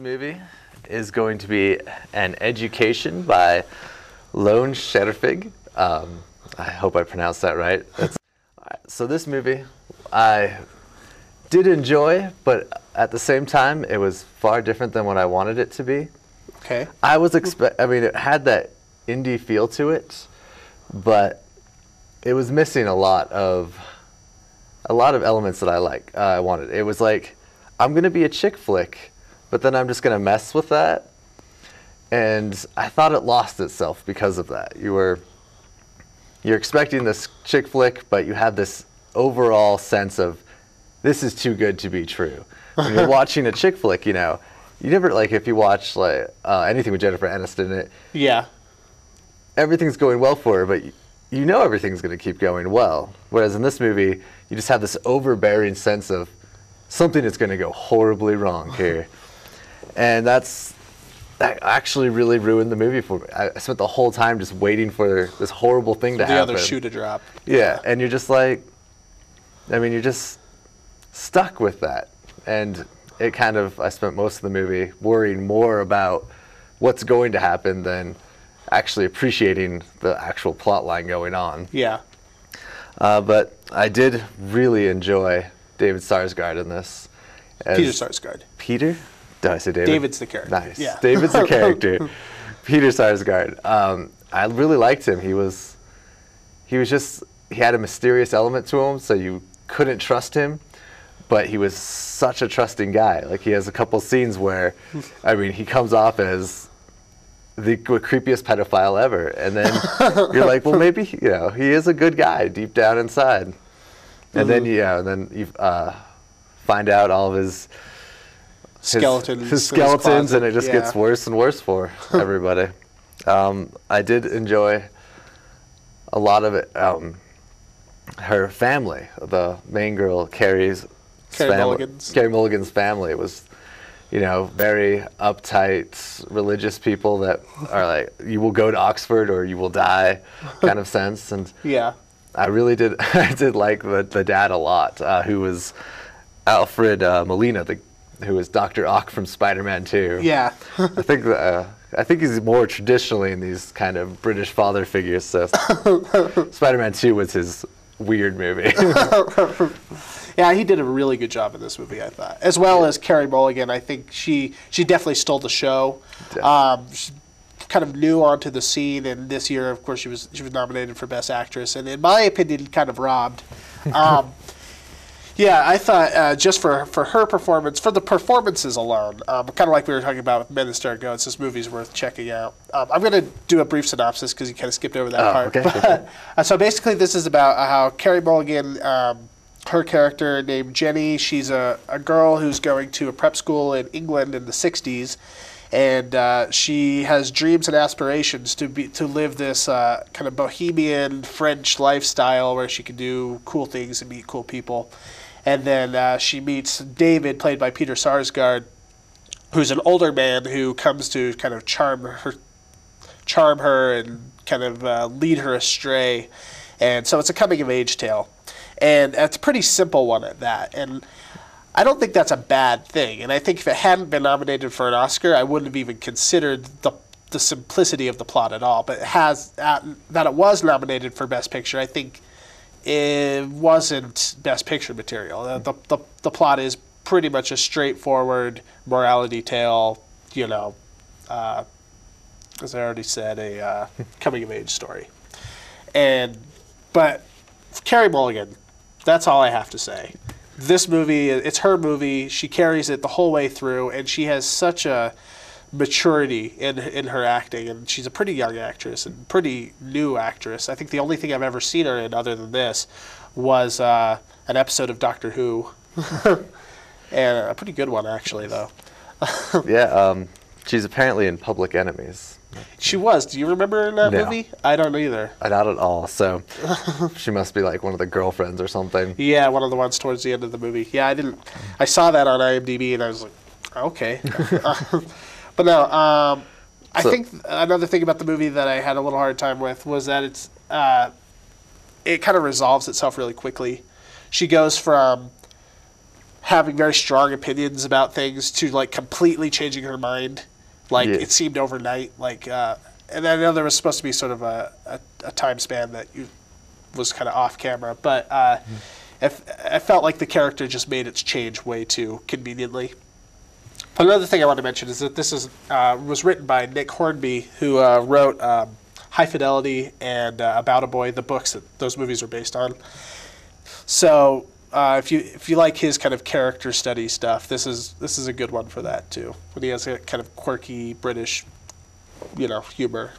movie is going to be An Education by Lone Scherfig. I hope I pronounced that right. So this movie I did enjoy, but at the same time it was far different than what I wanted it to be. Okay. I mean, it had that indie feel to it, but it was missing a lot of elements that I wanted. It was like, I'm going to be a chick flick, but then I'm just going to mess with that. And I thought it lost itself because of that. You're expecting this chick flick, but you have this overall sense of, this is too good to be true. When you're watching a chick flick, you never, like, if you watch anything with Jennifer Aniston in it, yeah, everything's going well for her, but you know everything's going to keep going well. Whereas in this movie, you just have this overbearing sense of something is going to go horribly wrong here. And that actually really ruined the movie for me. I spent the whole time just waiting for this horrible thing to happen. The other shoe to drop. Yeah, and you're just like, you're just stuck with that. And I spent most of the movie worrying more about what's going to happen than actually appreciating the actual plot line going on. Yeah. But I did really enjoy David Sarsgaard in this. Peter Sarsgaard. Peter? Did I say David? David's the character. Nice. Yeah. David's the character. Peter Sarsgaard. I really liked him. He had a mysterious element to him, so you couldn't trust him, but he was such a trusting guy. Like, he has a couple scenes where, he comes off as the creepiest pedophile ever, and then you're like, well, maybe he is a good guy deep down inside, and then you find out all of his skeletons, and it just gets worse and worse for everybody. I did enjoy a lot of it. Her family, the main girl, Carey Mulligan's family was, very uptight religious people that are like, you will go to Oxford or you will die kind of sense. And yeah, I really did. I did like the dad a lot, who was Alfred Molina, who was Dr. Ock from Spider-Man 2. Yeah. I think he's more traditionally in these kind of British father figures. So Spider-Man 2 was his weird movie. Yeah, he did a really good job in this movie, I thought. As well as Carey Mulligan. I think she definitely stole the show. She kind of new onto the scene, and this year, of course, she was nominated for Best Actress, and in my opinion, kind of robbed. Yeah, I thought just for her performance, for the performances alone, kind of like we were talking about with Men and Stare Goats, this movie's worth checking out. I'm going to do a brief synopsis because you kind of skipped over that part. Okay. But, so basically this is about how Carey Mulligan, her character named Jenny, she's a girl who's going to a prep school in England in the 60s, and she has dreams and aspirations to live this kind of bohemian French lifestyle where she can do cool things and meet cool people. And then she meets David, played by Peter Sarsgaard, who's an older man who comes to kind of charm her and kind of lead her astray. And so it's a coming-of-age tale. And it's a pretty simple one at that. And I don't think that's a bad thing. And I think if it hadn't been nominated for an Oscar, I wouldn't have even considered the simplicity of the plot at all. But that it was nominated for Best Picture, I think it wasn't Best Picture material. The plot is pretty much a straightforward morality tale, as I already said, a coming-of-age story. But Carey Mulligan, that's all I have to say. This movie, it's her movie. She carries it the whole way through, and she has such a maturity in her acting, and she's a pretty young actress and pretty new actress. I think the only thing I've ever seen her in other than this was an episode of Doctor Who, and a pretty good one actually, though. Yeah, she's apparently in Public Enemies. She was. Do you remember her in that movie? I don't either. Not at all. So she must be like one of the girlfriends or something. Yeah, one of the ones towards the end of the movie. Yeah, I saw that on IMDb and I was like, okay. But no, I think another thing about the movie that I had a little hard time with was that it kind of resolves itself really quickly. She goes from having very strong opinions about things to like completely changing her mind. Like it seemed overnight. Like, and I know there was supposed to be sort of a time span that was kind of off camera, but I felt like the character just made its change way too conveniently. But another thing I want to mention is that this was written by Nick Hornby, who wrote High Fidelity and About a Boy, the books that those movies are based on. So if you like his kind of character study stuff, this is a good one for that too. When he has a kind of quirky British, humor.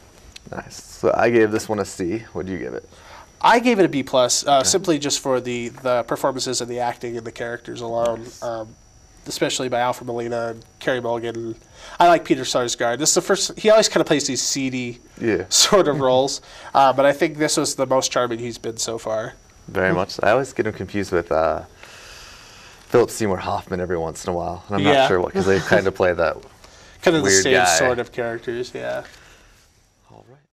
Nice. So I gave this one a C. What did you give it? I gave it a B+, simply just for the performances and the acting and the characters alone, nice. Especially by Alfred Molina and Carey Mulligan. I like Peter Sarsgaard. This is the first. He always kind of plays these seedy sort of roles, but I think this was the most charming he's been so far. Very much. I always get him confused with Philip Seymour Hoffman every once in a while, and I'm not sure what, because they kind of play that kind of weird the same guy. sort of characters. Yeah.